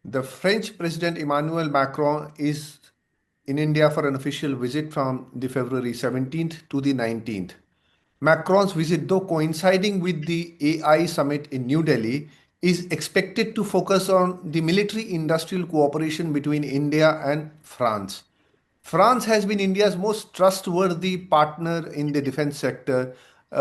The French President Emmanuel Macron is in India for an official visit from the February 17th to the 19th. Macron's visit, though coinciding with the AI summit in New Delhi, is expected to focus on the military industrial cooperation between India and France. France has been India's most trustworthy partner in the defense sector,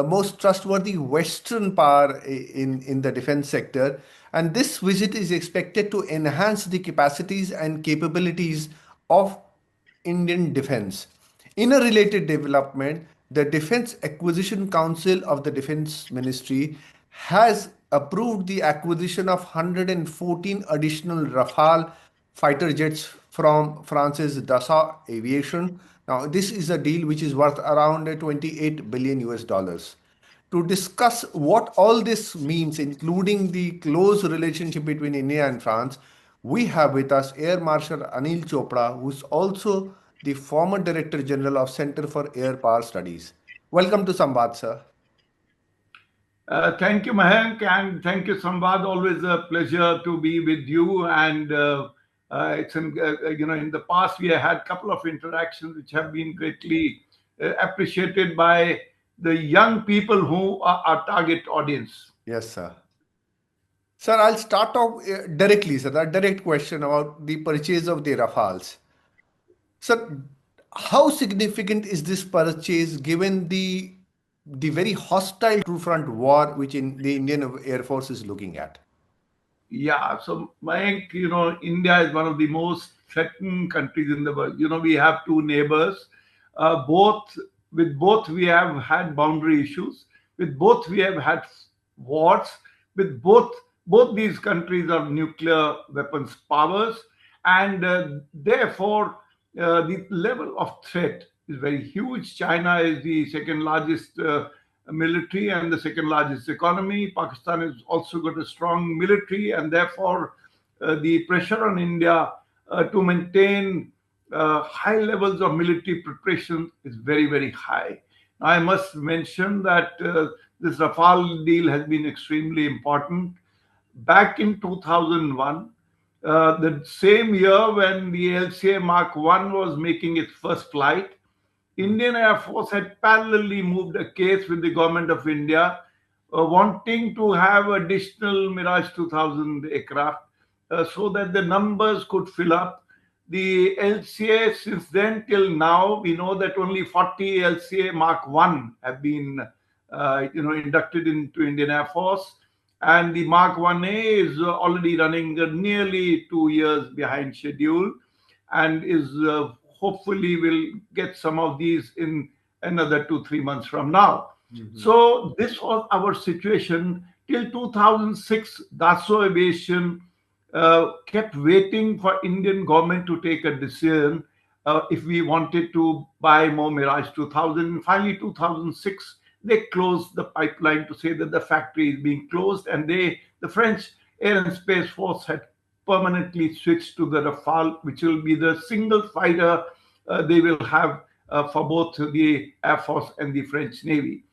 most trustworthy Western power in the defense sector. And this visit is expected to enhance the capacities and capabilities of Indian defense. In a related development, the Defense Acquisition Council of the Defense Ministry has approved the acquisition of 114 additional Rafale fighter jets from France's Dassault Aviation. Now, this is a deal which is worth around 28 billion US dollars. To discuss what all this means, including the close relationship between India and France, we have with us Air Marshal Anil Chopra, who is also the former Director General of Center for Air Power Studies. Welcome to Samvad, sir. Thank you, Mahank, and thank you, Samvad. Always a pleasure to be with you. And in the past we have had a couple of interactions which have been greatly appreciated by the young people who are our target audience. Yes, sir. Sir, I'll start off directly, sir. A direct question about the purchase of the Rafales. Sir, how significant is this purchase given the very hostile two-front war which the Indian Air Force is looking at? Yeah, so Mayank, India is one of the most threatened countries in the world. We have two neighbors. With both we have had boundary issues. With both we have had wars. With both these countries are nuclear weapons powers, and therefore the level of threat is very huge. China is the second largest military and the second largest economy. Pakistan has also got a strong military, and therefore the pressure on India to maintain high levels of military preparation is very, very high. I must mention that this Rafale deal has been extremely important. Back in 2001, the same year when the LCA Mark 1 was making its first flight, Indian Air Force had parallelly moved a case with the government of India wanting to have additional Mirage 2000 aircraft so that the numbers could fill up. The LCA, since then till now, we know that only 40 LCA Mark 1 have been inducted into Indian Air Force, and the Mark 1A is already running nearly 2 years behind schedule, and is hopefully will get some of these in another 2-3 months from now. So this was our situation till 2006. Dassault Aviation kept waiting for Indian government to take a decision if we wanted to buy more Mirage 2000. Finally, 2006, they closed the pipeline to say that the factory is being closed, and the French Air and Space Force had permanently switched to the Rafale, which will be the single fighter they will have for both the Air Force and the French Navy.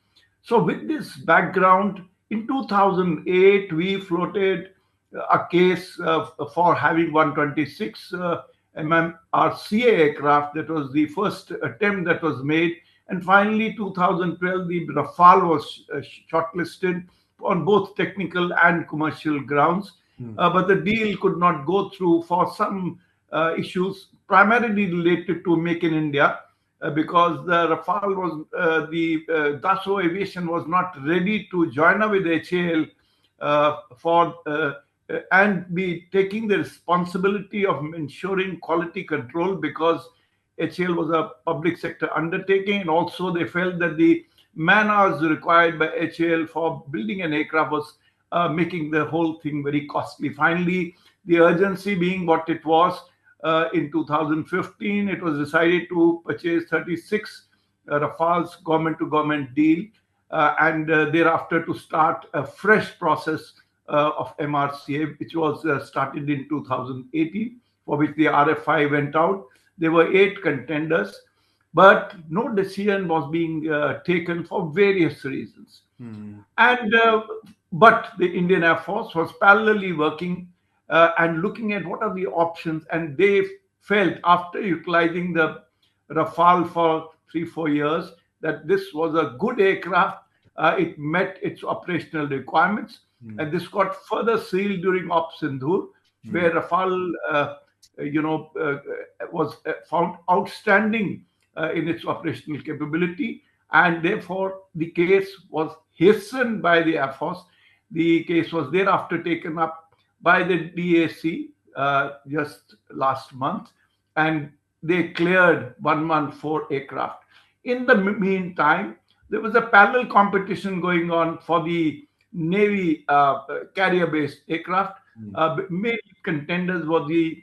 So with this background, in 2008, we floated a case for having 126 MMRCA aircraft. That was the first attempt that was made. And finally, 2012, the Rafale was shortlisted on both technical and commercial grounds. But the deal could not go through for some issues primarily related to Make in India, because the Rafale was, the Dassault Aviation was not ready to join up with HAL for and be taking the responsibility of ensuring quality control, because HAL was a public sector undertaking, and also they felt that the man hours required by HAL for building an aircraft was making the whole thing very costly. Finally, the urgency being what it was, in 2015, it was decided to purchase 36 Rafales government-to-government deal, and thereafter to start a fresh process of MRCA, which was started in 2018, for which the RFI went out. There were 8 contenders, but no decision was being taken for various reasons. And but the Indian Air Force was parallelly working and looking at what are the options. And they felt, after utilizing the Rafale for 3-4 years, that this was a good aircraft. It met its operational requirements, Mm. and this got further sealed during Op Sindhur, Mm. where Rafale, was found outstanding in its operational capability, and therefore the case was hastened by the Air Force. The case was thereafter taken up by the DAC just last month, and they cleared 114 aircraft. In the meantime, there was a parallel competition going on for the Navy carrier-based aircraft. Mm. Main contenders were the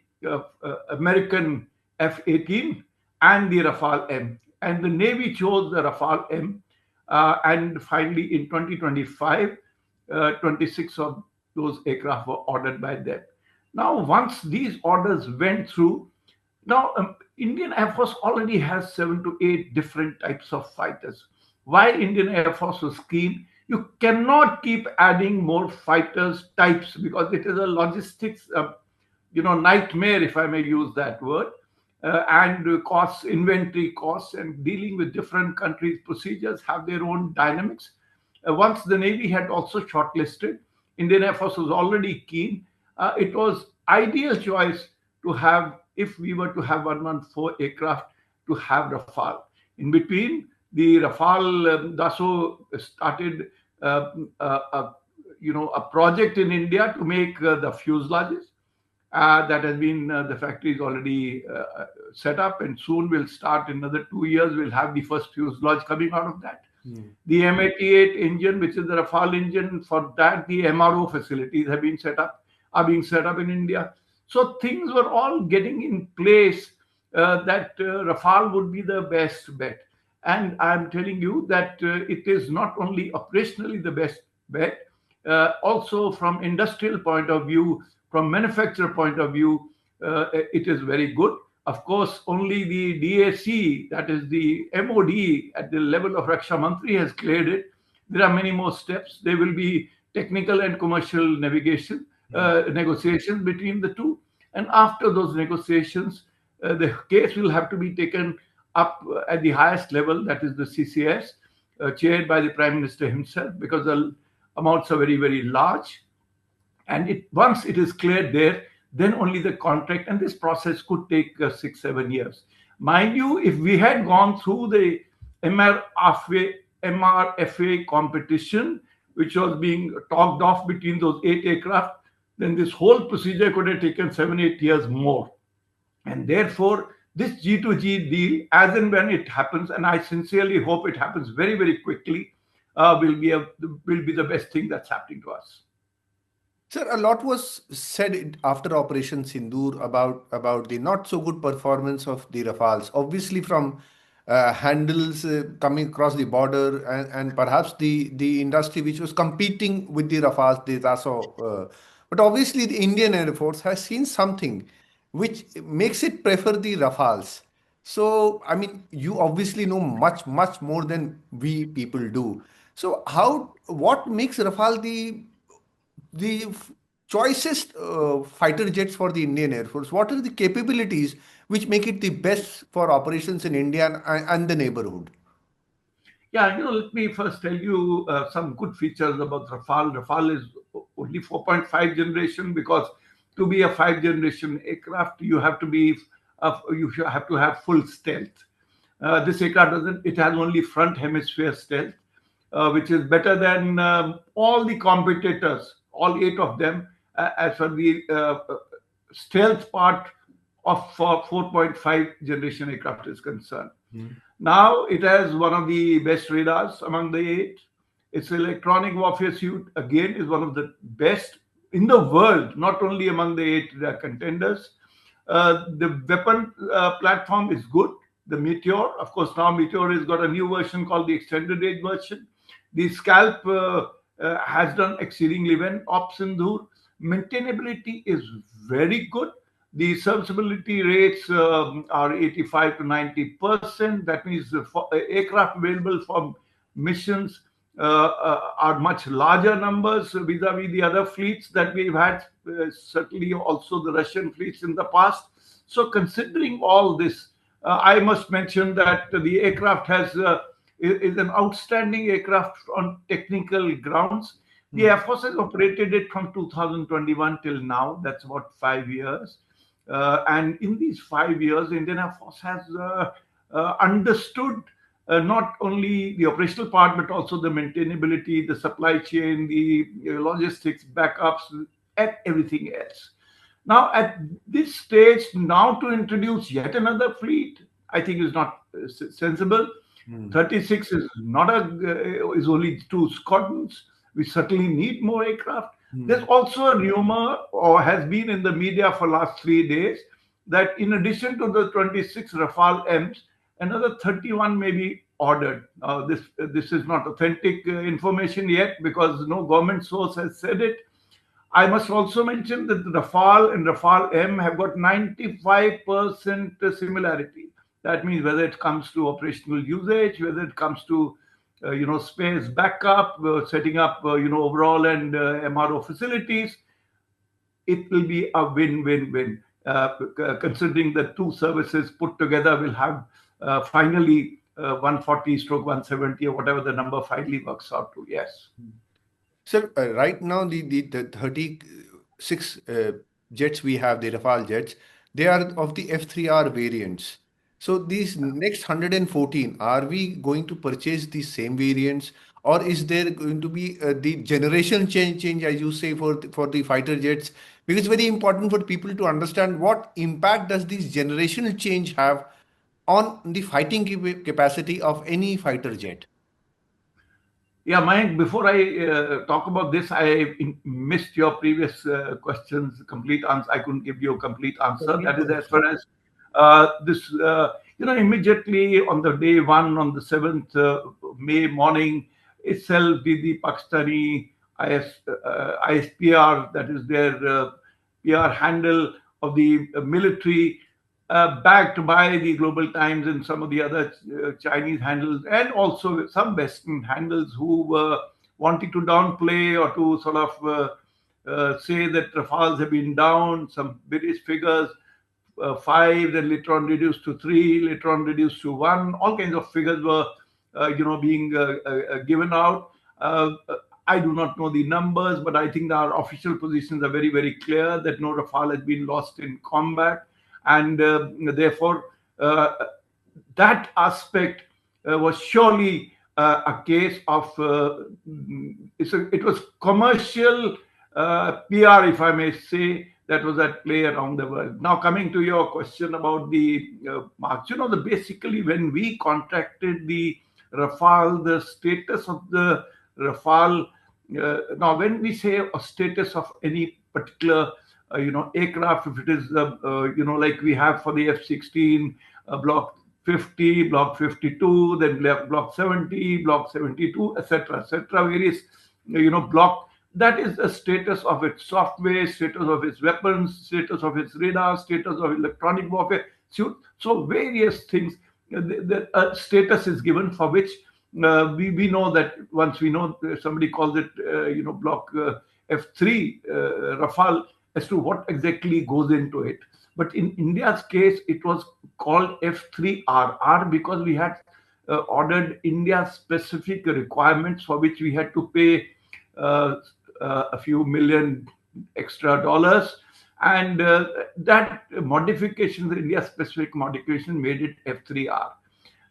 American F-18 and the Rafale M. And the Navy chose the Rafale M. And finally, in 2025, 26 of those aircraft were ordered by them. Now, once these orders went through, now Indian Air Force already has 7 to 8 different types of fighters. While Indian Air Force was keen, you cannot keep adding more fighters types, because it is a logistics nightmare, if I may use that word, and costs, inventory costs, and dealing with different countries' procedures have their own dynamics. Once the Navy had also shortlisted, Indian Air Force was already keen. It was ideal choice to have, if we were to have 114 aircraft, to have Rafale. In between, the Rafale Dassault started a project in India to make the fuselages. That has been, the factory is already set up, and soon we'll start. In another 2 years, we'll have the first fuselage coming out of that. Mm. The M88 engine, which is the Rafale engine, for that the MRO facilities have been set up, are being set up in India. So things were all getting in place, that Rafale would be the best bet. And I'm telling you that it is not only operationally the best bet, also from industrial point of view, from manufacturer point of view, it is very good. Of course, only the DAC, that is the MOD at the level of Raksha Mantri, has cleared it. There are many more steps. There will be technical and commercial navigation negotiations between the two. And after those negotiations, the case will have to be taken up at the highest level, that is the CCS, chaired by the Prime Minister himself, because the amounts are very, very large. And once it is cleared there, then only the contract, and this process could take 6-7 years. Mind you, if we had gone through the MRFA competition, which was being talked off between those 8 aircraft, then this whole procedure could have taken 7-8 years more. And therefore, this G2G deal, as and when it happens, and I sincerely hope it happens very, very quickly, will be the best thing that's happening to us. Sir, a lot was said after Operation Sindoor about the not so good performance of the Rafales. Obviously, from handles coming across the border, and perhaps the industry which was competing with the Rafales, the Dassault. But obviously, the Indian Air Force has seen something which makes it prefer the Rafales. So, I mean, you obviously know much, much more than we people do. So, what makes Rafale the choicest fighter jets for the Indian Air Force? What are the capabilities which make it the best for operations in India and the neighborhood? Yeah, let me first tell you some good features about Rafale. Rafale is only 4.5 generation, because to be a 5th generation aircraft, you have to have full stealth. This aircraft doesn't. It has only front hemisphere stealth, which is better than all the competitors, all 8 of them, as for the stealth part of 4.5 generation aircraft is concerned. Mm. Now it has one of the best radars among the 8. Its electronic warfare suite, again, is one of the best in the world, not only among the 8 contenders. The weapon platform is good. The Meteor, of course, now Meteor has got a new version called the extended range version. The Scalp has done exceedingly well. Op Sindhur maintainability is very good. The serviceability rates are 85 to 90%. That means the aircraft available for missions are much larger numbers vis-a-vis the other fleets that we've had, certainly also the Russian fleets in the past. So, considering all this, I must mention that the aircraft is an outstanding aircraft on technical grounds. The Air Force has operated it from 2021 till now. That's about 5 years. And in these 5 years, the Indian Air Force has understood not only the operational part, but also the maintainability, the supply chain, the logistics, backups, and everything else. Now, at this stage, now to introduce yet another fleet, I think is not sensible. 36 is not is only two squadrons. We certainly need more aircraft. There's also a rumor, or has been in the media for last 3 days, that in addition to the 26 Rafale M's, another 31 may be ordered. This is not authentic information yet because no government source has said it. I must also mention that the Rafale and Rafale M have got 95% similarity. That means whether it comes to operational usage, whether it comes to space backup, setting up overall and MRO facilities, it will be a win-win-win. Considering the two services put together will have finally 140 stroke 170 or whatever the number finally works out to. Yes. Sir, right now the 36 jets we have, the Rafale jets, they are of the F3R variants. So these next 114, are we going to purchase the same variants, or is there going to be the generation change, as you say, for the fighter jets? Because it's very important for people to understand what impact does this generational change have on the fighting capacity of any fighter jet. Yeah, Mayank, before I talk about this, I missed your previous questions, complete answer. I couldn't give you a complete answer. That is as far as this, immediately on the day one, on the 7th May morning itself, the Pakistani ISPR, that is their PR handle of the military, backed by the Global Times and some of the other Chinese handles, and also some Western handles who were wanting to downplay or to sort of say that Rafales have been down, some various figures, five, then later on reduced to three, later on reduced to one. All kinds of figures were, being given out. I do not know the numbers, but I think our official positions are very, very clear that no Rafale has been lost in combat. And therefore, that aspect was surely a case of it was commercial PR, if I may say, that was at play around the world. Now, coming to your question about the marks, basically when we contracted the Rafale, the status of the Rafale. Now, when we say a status of any particular aircraft, if it is like we have for the F-16, block 50, block 52, then block 70, block 72, etc., various block. That is the status of its software, status of its weapons, status of its radar, status of electronic warfare. So various things. The status is given for which we know that once we know somebody calls it block F3 Rafale, as to what exactly goes into it. But in India's case, it was called F3RR because we had ordered India's specific requirements for which we had to pay a few million extra dollars. And that modification, the India-specific modification, made it F3R.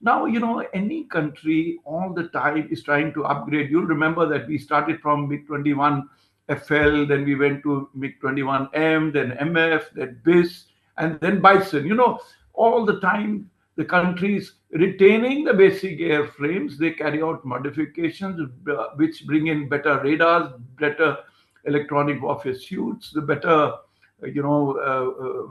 Now, any country all the time is trying to upgrade. You'll remember that we started from MiG-21 FL, then we went to MiG-21M, then MF, then BIS, and then Bison. All the time, the countries retaining the basic airframes, they carry out modifications which bring in better radars, better electronic warfare suits, the better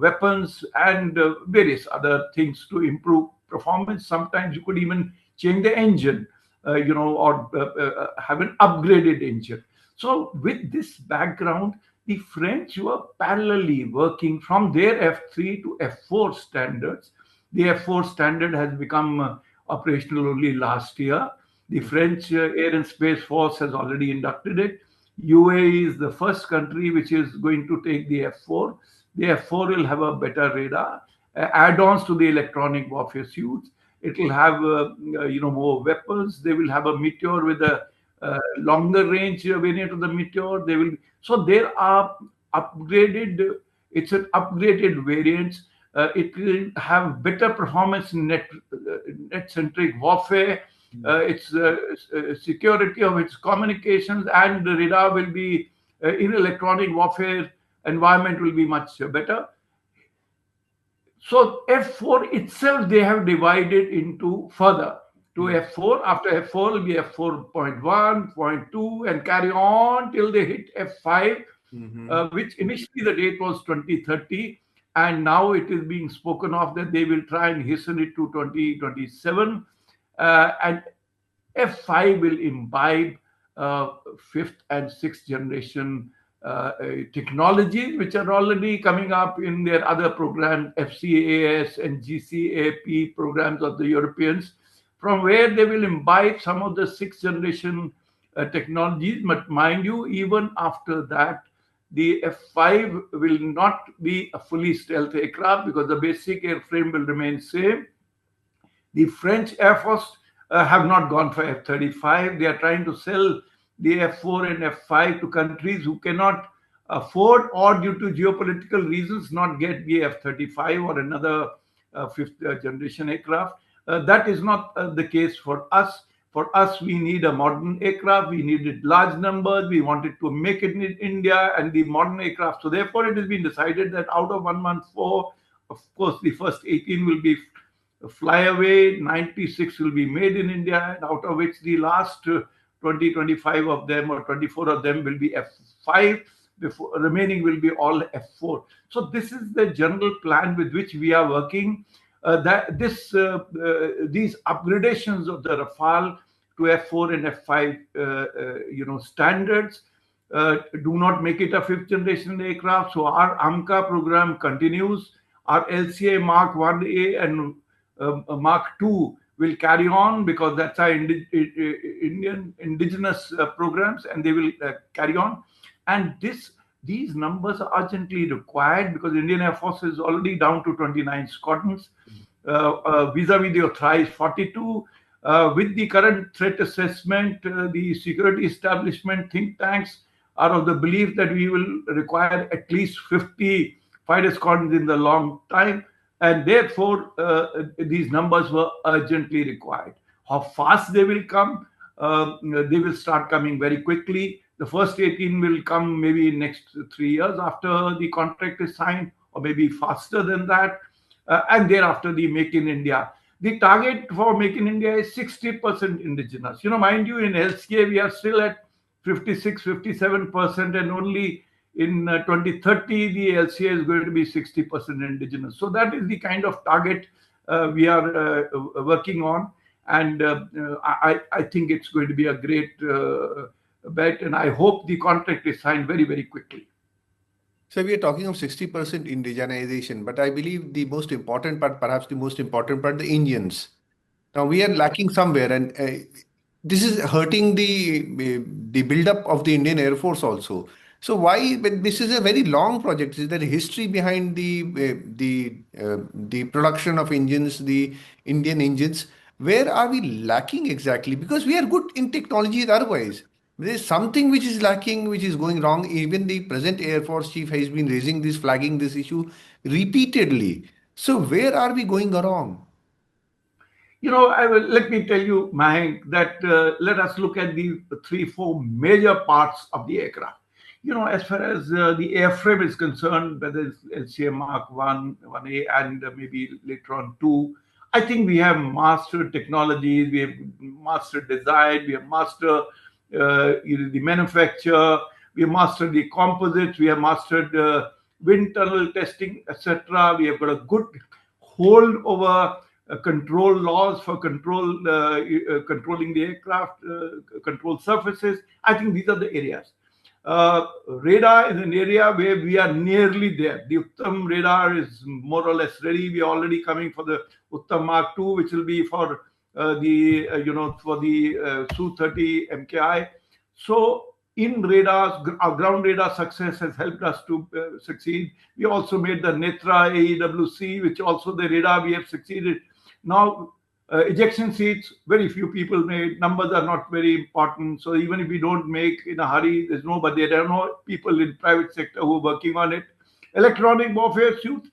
weapons, and various other things to improve performance. Sometimes you could even change the engine, or have an upgraded engine. So with this background, the French were parallelly working from their F3 to F4 standards. The F4 standard has become operational only last year. The French Air and Space Force has already inducted it. UAE is the first country which is going to take the F4. The F4 will have a better radar, add-ons to the electronic warfare suits. It will have more weapons. They will have a Meteor with a longer range variant of the Meteor. So there are upgraded. It's an upgraded variant. It will have better performance in net-centric warfare. Its security of its communications and the radar will be in electronic warfare environment will be much better. So F4 itself they have divided into further to F4. After F4 will be F4.1, 0.2 and carry on till they hit F5, which initially the date was 2030 and now it is being spoken of that they will try and hasten it to 2027. And F5 will imbibe fifth and sixth generation technologies, which are already coming up in their other programs, FCAS and GCAP programs of the Europeans, from where they will imbibe some of the sixth generation technologies. But mind you, even after that, the F5 will not be a fully stealth aircraft because the basic airframe will remain same. The French Air Force have not gone for F-35. They are trying to sell the F-4 and F-5 to countries who cannot afford or due to geopolitical reasons not get the F-35 or another fifth generation aircraft. That is not the case for us. For us, we need a modern aircraft. We needed large numbers. We wanted to make it in India and the modern aircraft. So therefore, it has been decided that out of 114, of course, the first 18 will be fly away, 96 will be made in India, and out of which the last 20, 25 of them or 24 of them will be F5. Before, remaining will be all F4. So this is the general plan with which we are working. These upgradations of the Rafale to F4 and F5, standards do not make it a fifth generation aircraft. So our AMCA program continues. Our LCA Mark 1A and Mark II will carry on because that's our indigenous programs, and they will carry on. And these numbers are urgently required because Indian Air Force is already down to 29 squadrons, vis-a-vis the authorized 42. With the current threat assessment, the security establishment think tanks are of the belief that we will require at least 50 fighter squadrons in the long time. And therefore, these numbers were urgently required. How fast they will come? They will start coming very quickly. The first 18 will come maybe next 3 years after the contract is signed, or maybe faster than that. And thereafter, the Make in India. The target for Make in India is 60% indigenous. Mind you, in LCA, we are still at 56, 57%, and only in 2030, the LCA is going to be 60% indigenous. So that is the kind of target we are working on. And I think it's going to be a great bet. And I hope the contract is signed very, very quickly. So we are talking of 60% indigenization, but I believe the most important part, perhaps the most important part, the Indians. Now we are lacking somewhere, and this is hurting the build-up of the Indian Air Force also. So why? But this is a very long project. Is there a history behind the production of engines, the Indian engines? Where are we lacking exactly? Because we are good in technology otherwise. There is something which is lacking, which is going wrong. Even the present Air Force Chief has been raising this, flagging this issue repeatedly. So where are we going wrong? Let me tell you, Mahank, that let us look at the 3-4 major parts of the aircraft. As far as the airframe is concerned, whether it's LCA Mark 1, 1A, and maybe later on 2, I think we have mastered technologies, we have mastered design, we have mastered the manufacture, we have mastered the composites, we have mastered wind tunnel testing, etc. We have got a good hold over control laws for controlling the aircraft, control surfaces. I think these are the areas. Radar is an area where we are nearly there. The Uttam radar is more or less ready. We are already coming for the Uttam Mark II, which will be for for the Su-30 MKI. So in radars, our ground radar success has helped us to succeed. We also made the Netra AEWC, which also the radar we have succeeded. Now, ejection seats, very few people made. Numbers are not very important. So even if we don't make in a hurry, but there are no people in private sector who are working on it. Electronic warfare suits,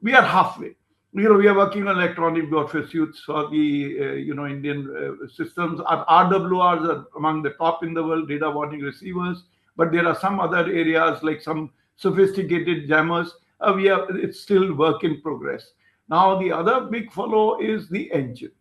we are halfway. We are working on electronic warfare suits for the Indian systems. Our RWRs are among the top in the world, radar warning receivers. But there are some other areas like some sophisticated jammers. It's still work in progress. Now the other big follow is the engine.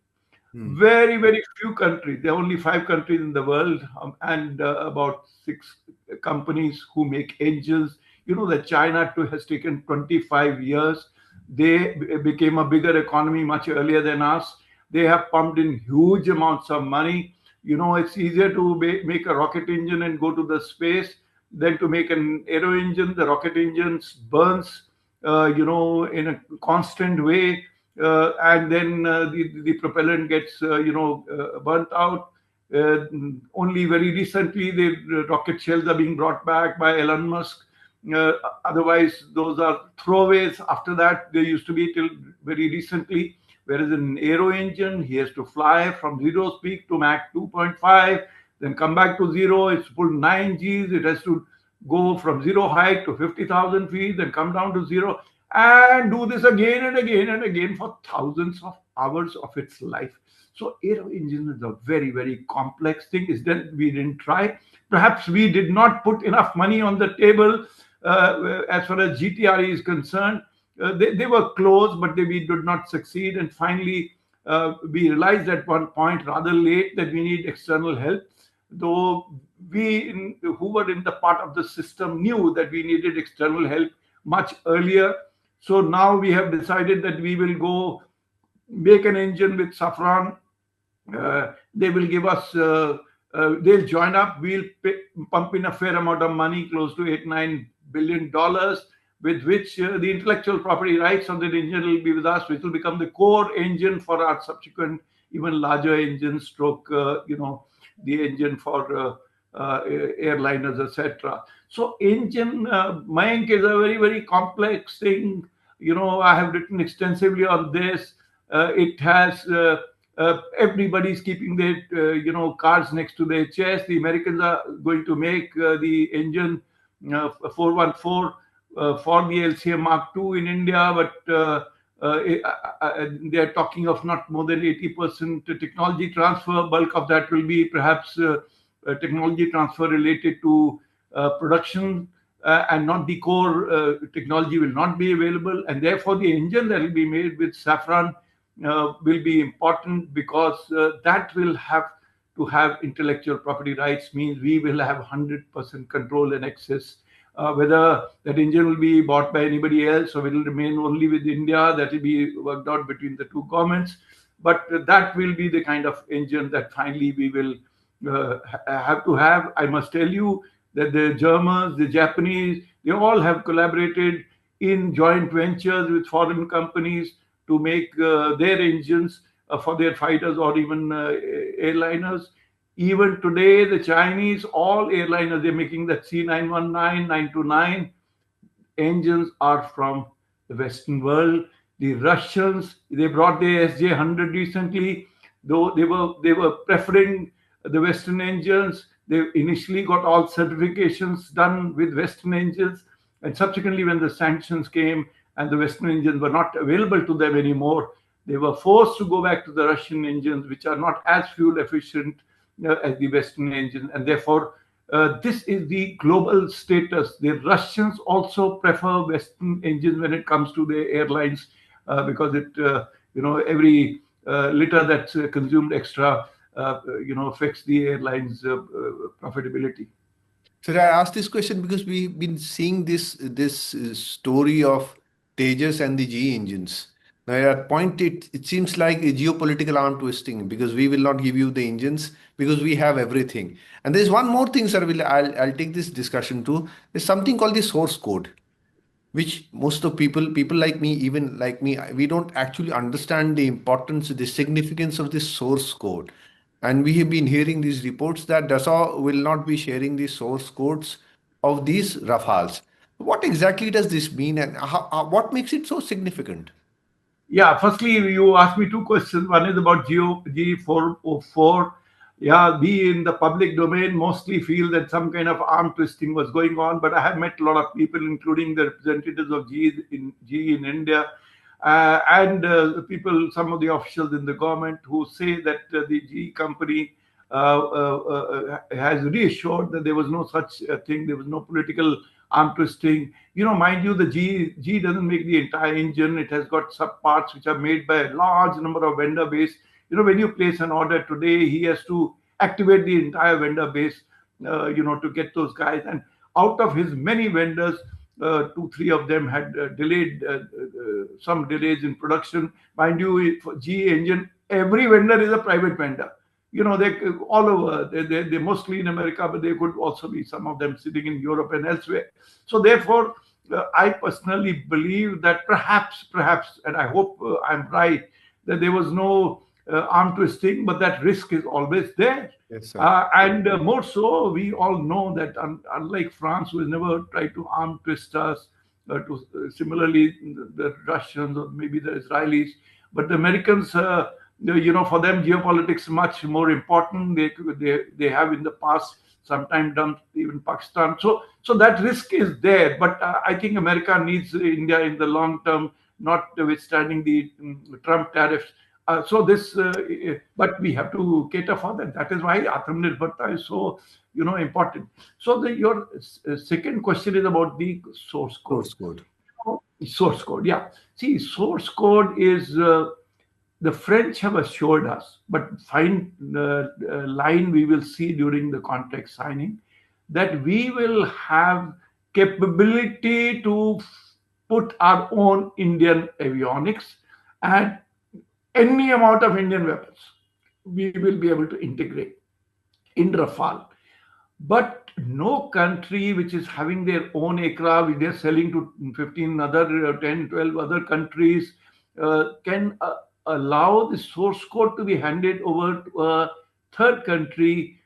Very, very few countries. There are only 5 countries in the world, and about 6 companies who make engines. You know that China too has taken 25 years. They became a bigger economy much earlier than us. They have pumped in huge amounts of money. It's easier to make a rocket engine and go to the space than to make an aero engine. The rocket engines burns, in a constant way, and then the propellant gets, burnt out. Only very recently, the rocket shells are being brought back by Elon Musk. Otherwise, those are throwaways. After that, they used to be till very recently. Whereas in an aero engine, he has to fly from 0 speed to Mach 2.5, then come back to 0. It's pulled 9 Gs. It has to go from 0 height to 50,000 feet, then come down to 0, and do this again and again and again for thousands of hours of its life. So aero engine is a very, very complex thing. Is that we didn't try. Perhaps we did not put enough money on the table as far as GTRE is concerned. They were close, but we did not succeed. And finally, we realized at one point, rather late, that we need external help. Though we who were in the part of the system knew that we needed external help much earlier. So now we have decided that we will go make an engine with Safran. They will give us, they'll join up. We'll pump in a fair amount of money, close to $8-9 billion, with which the intellectual property rights on the engine will be with us, which will become the core engine for our subsequent, even larger engine stroke, the engine for airliners, etc. So engine, Mayank, is a very, very complex thing. I have written extensively on this. It has everybody's keeping their cards next to their chest. The Americans are going to make the engine 414 for the LCM Mark II in India, but they are talking of not more than 80% technology transfer. Bulk of that will be perhaps technology transfer related to production, and not the core technology will not be available. And therefore, the engine that will be made with Safran will be important, because that will have to have intellectual property rights, means we will have 100% control and access. Whether that engine will be bought by anybody else or will remain only with India, that will be worked out between the two governments. But that will be the kind of engine that finally we will have to have. I must tell you that the Germans, the Japanese, they all have collaborated in joint ventures with foreign companies to make their engines for their fighters or even airliners. Even today, the Chinese, all airliners, they're making that C919, 929 engines are from the Western world. The Russians, they brought the SJ-100 recently, though they were preferring the Western engines. They initially got all certifications done with Western engines, and subsequently, when the sanctions came and the Western engines were not available to them anymore, they were forced to go back to the Russian engines, which are not as fuel efficient as the Western engine. And therefore, this is the global status. The Russians also prefer Western engines when it comes to their airlines, because it, every liter that's consumed extra, affects the airline's profitability. So I asked this question because we've been seeing this story of Tejas and the G engines. Now, at a point, it seems like a geopolitical arm twisting, because we will not give you the engines because we have everything. And there's one more thing, sir. I'll take this discussion to. There's something called the source code. which most of people like me, even like me, we don't actually understand the importance, the significance of this source code. And we have been hearing these reports that Dassault will not be sharing the source codes of these Rafales. What exactly does this mean, and what makes it so significant? Yeah, firstly, you asked me two questions. One is about G404. Yeah, we in the public domain mostly feel that some kind of arm twisting was going on, but I have met a lot of people, including the representatives of GE in India, and people, some of the officials in the government, who say that the GE company has reassured that there was no such thing, there was no political arm twisting. Mind you, the G doesn't make the entire engine. It has got sub parts which are made by a large number of vendor base. When you place an order today, he has to activate the entire vendor base, to get those guys. And out of his many vendors, two, three of them had delayed some delays in production. Mind you, for GE engine, every vendor is a private vendor. They all over. They're mostly in America, but they could also be some of them sitting in Europe and elsewhere. So therefore, I personally believe that perhaps, and I hope I'm right, that there was no arm twisting, but that risk is always there. Yes, sir. And more so, we all know that unlike France, who has never tried to arm twist us, similarly the Russians or maybe the Israelis, but the Americans, for them, geopolitics much more important. They have in the past sometimes done even Pakistan. So that risk is there. But I think America needs India in the long term, notwithstanding the Trump tariffs. But we have to cater for that. That is why Atmanirbharta is so, important. So your second question is about the source code. Source code. Source code, yeah. See, source code is the French have assured us, but fine line we will see during the contract signing, that we will have capability to put our own Indian avionics and any amount of Indian weapons we will be able to integrate in Rafale. But no country which is having their own aircraft, which they're selling to 15 other, 10, 12 other countries, can allow the source code to be handed over to a third country,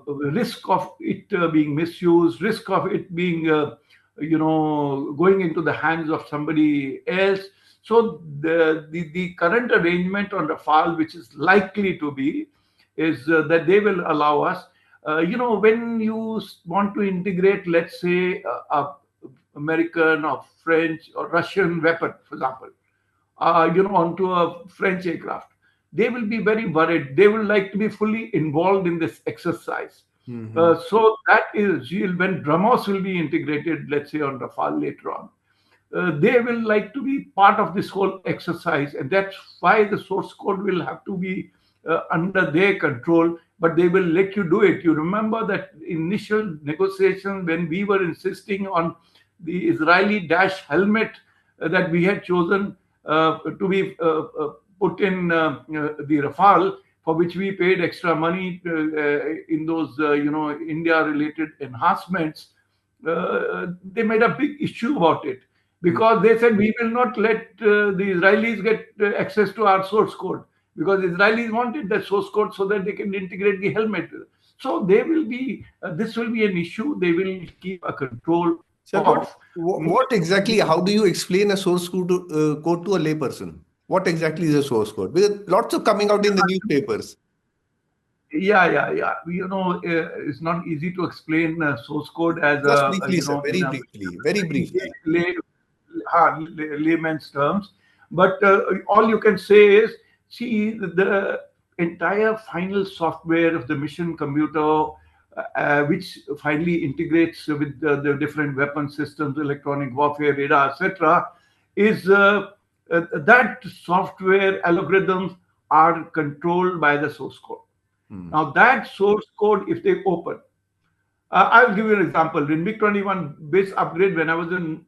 risk of it being misused, risk of it being, going into the hands of somebody else. So the current arrangement on Rafale, which is likely to be, is that they will allow us, when you want to integrate, let's say, a American or French or Russian weapon, for example, onto a French aircraft, they will be very worried. They will like to be fully involved in this exercise. Hmm. So that is when BrahMos will be integrated, let's say, on Rafale later on. They will like to be part of this whole exercise, and that's why the source code will have to be under their control, but they will let you do it. You remember that initial negotiation when we were insisting on the Israeli dash helmet that we had chosen to be put in the Rafale, for which we paid extra money in those India-related enhancements. They made a big issue about it because they said we will not let the Israelis get access to our source code, because Israelis wanted that source code so that they can integrate the helmet. So they will be this will be an issue. They will keep a control So of. what exactly, how do you explain a source code to a layperson? What exactly is a source code? Because lots of coming out in the newspapers. Yeah. It's not easy to explain source code as Just a briefly, sir, in very a briefly, very briefly. layman's terms. But all you can say is, see, the entire final software of the mission computer, which finally integrates with the different weapon systems, electronic warfare, radar, etc., is that software algorithms are controlled by the source code. Hmm. Now, that source code, if they open, I'll give you an example. In MiG-21 base upgrade, when I was in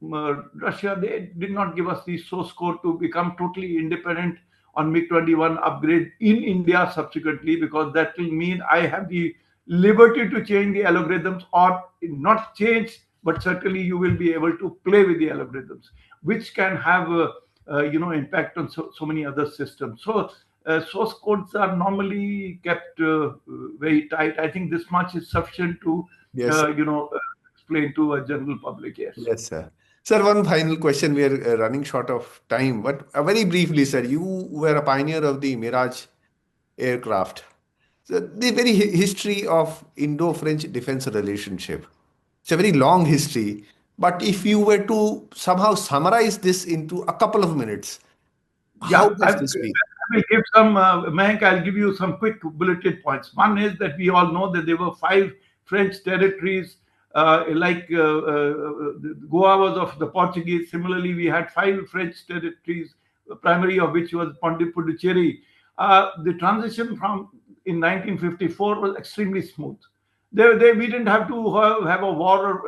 Russia, they did not give us the source code to become totally independent on MiG-21 upgrade in India subsequently, because that will mean I have the liberty to change the algorithms or not change, but certainly you will be able to play with the algorithms, which can have impact on so many other systems. So source codes are normally kept very tight. I think this much is sufficient to Yes, sir. explain to a general public. Yes. Yes, sir. Sir, one final question. We are running short of time, but very briefly, sir, you were a pioneer of the Mirage aircraft. So the very history of Indo-French defense relationship. It's a very long history, but if you were to somehow summarize this into a couple of minutes, how Yeah, does this be? I will give some, Mayank, I'll give you some quick bulleted points. One is that we all know that there were five French territories, Goa was of the Portuguese. Similarly, we had five French territories, primary of which was Pondicherry. The transition from in 1954 was extremely smooth. We didn't have to have a war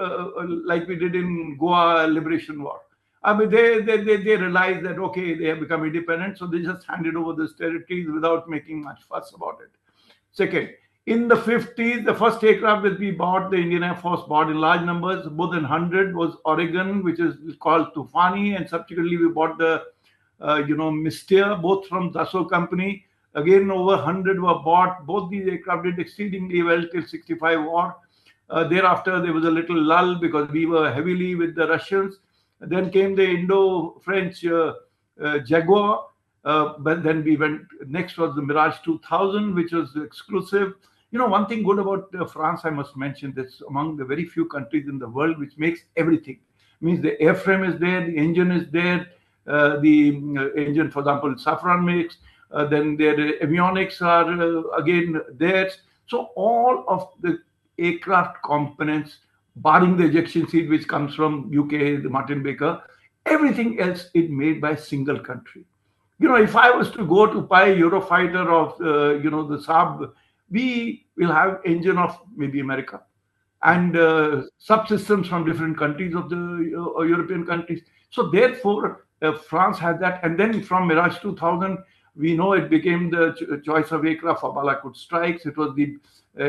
like we did in Goa Liberation War. I mean, they realized that, okay, they have become independent, so they just handed over those territories without making much fuss about it. Second, in the 50s, the first aircraft that we bought, the Indian Air Force bought in large numbers, more than 100, was Oregon, which is called Tufani, and subsequently we bought the, Mystere, both from Dassault company. Again, over 100 were bought. Both these aircraft did exceedingly well till 65 war. Thereafter, there was a little lull because we were heavily with the Russians. Then came the Indo-French Jaguar. But then we went, next was the Mirage 2000, which was exclusive. One thing good about France, I must mention this, among the very few countries in the world which makes everything. Means the airframe is there, the engine is there, the engine, for example, Safran makes, then their avionics are again there. So all of the aircraft components, barring the ejection seat, which comes from UK, the Martin Baker, everything else is made by a single country. If I was to go to buy a Eurofighter of, the Saab, we will have engine of maybe America and subsystems from different countries of the European countries. So therefore, France had that. And then from Mirage 2000, we know it became the choice of aircraft for Balakut strikes. It was the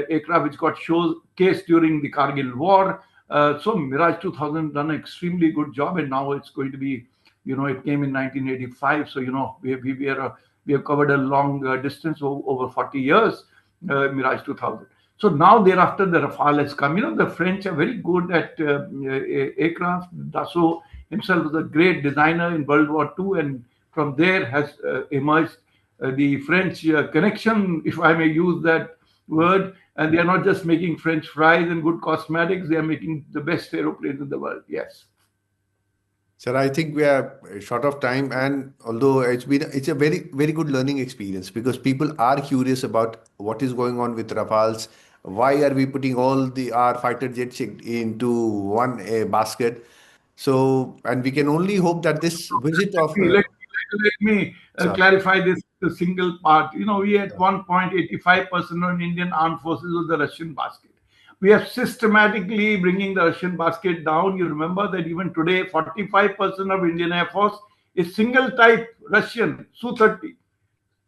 aircraft which got showcased during the Kargil war. So Mirage 2000 done an extremely good job, and now it's going to be, it came in 1985. So, we have covered a long distance over 40 years, Mirage 2000. So now thereafter the Rafale has come. The French are very good at aircraft. Dassault himself was a great designer in World War II, and from there has emerged the French connection, if I may use that word. And they are not just making French fries and good cosmetics, they are making the best aeroplanes in the world. Yes. Sir, I think we are short of time, and although it's a very, very good learning experience because people are curious about what is going on with Rafales. Why are we putting all our fighter jets into one basket? So, and we can only hope that this visit of Let me sir, clarify this the single part. We at one point 85% of Indian armed forces was the Russian basket. We are systematically bringing the Russian basket down. You remember that even today, 45% of Indian Air Force is single type Russian Su-30.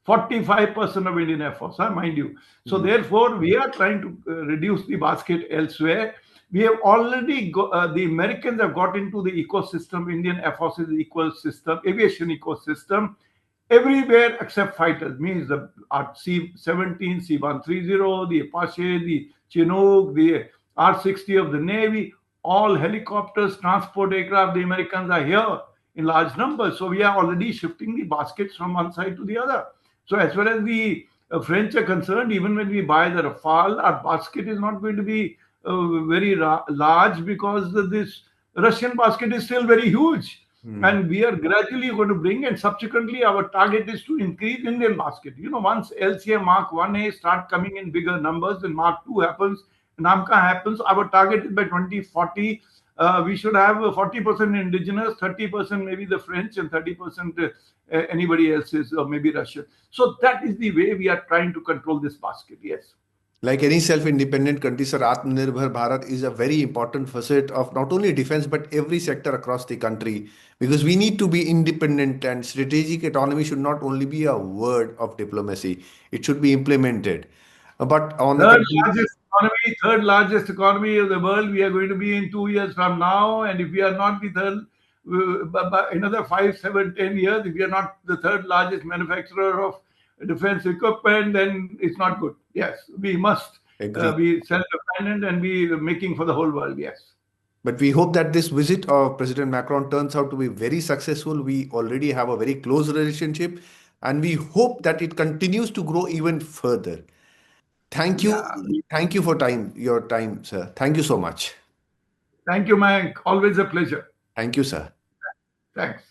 45% of Indian Air Force, mind you. So therefore, we are trying to reduce the basket elsewhere. We have already the Americans have got into the ecosystem, Indian Air Force's ecosystem, aviation ecosystem, everywhere except fighters. Means the C-17, C-130, the Apache, the Chinook, the R-60 of the Navy, all helicopters, transport aircraft. The Americans are here in large numbers. So we are already shifting the baskets from one side to the other. So as far as the French are concerned, even when we buy the Rafale, our basket is not going to be very large because this Russian basket is still very huge. And we are gradually going to bring, and subsequently our target is to increase Indian basket. Once LCA Mark 1A start coming in bigger numbers and Mark 2 happens, NAMCA happens, our target is by 2040, we should have 40% indigenous, 30% maybe the French, and 30% anybody else's, or maybe Russian. So that is the way we are trying to control this basket. Yes. like any self-independent country, sir, Atmanirbhar Bharat is a very important facet of not only defense but every sector across the country because we need to be independent, and strategic autonomy should not only be a word of diplomacy; it should be implemented. But on a Third complete, largest economy, third largest economy of the world. We are going to be in 2 years from now, and if we are not the third, by another 5, 7, 10 years, if we are not the third largest manufacturer of defense equipment, then it's not good. Yes, we must Agree. be self-dependent and be making for the whole world. Yes. But we hope that this visit of President Macron turns out to be very successful. We already have a very close relationship, and we hope that it continues to grow even further. Thank you. Yeah. Thank you for your time, sir. Thank you so much. Thank you, Mayank. Always a pleasure. Thank you, sir. Thanks.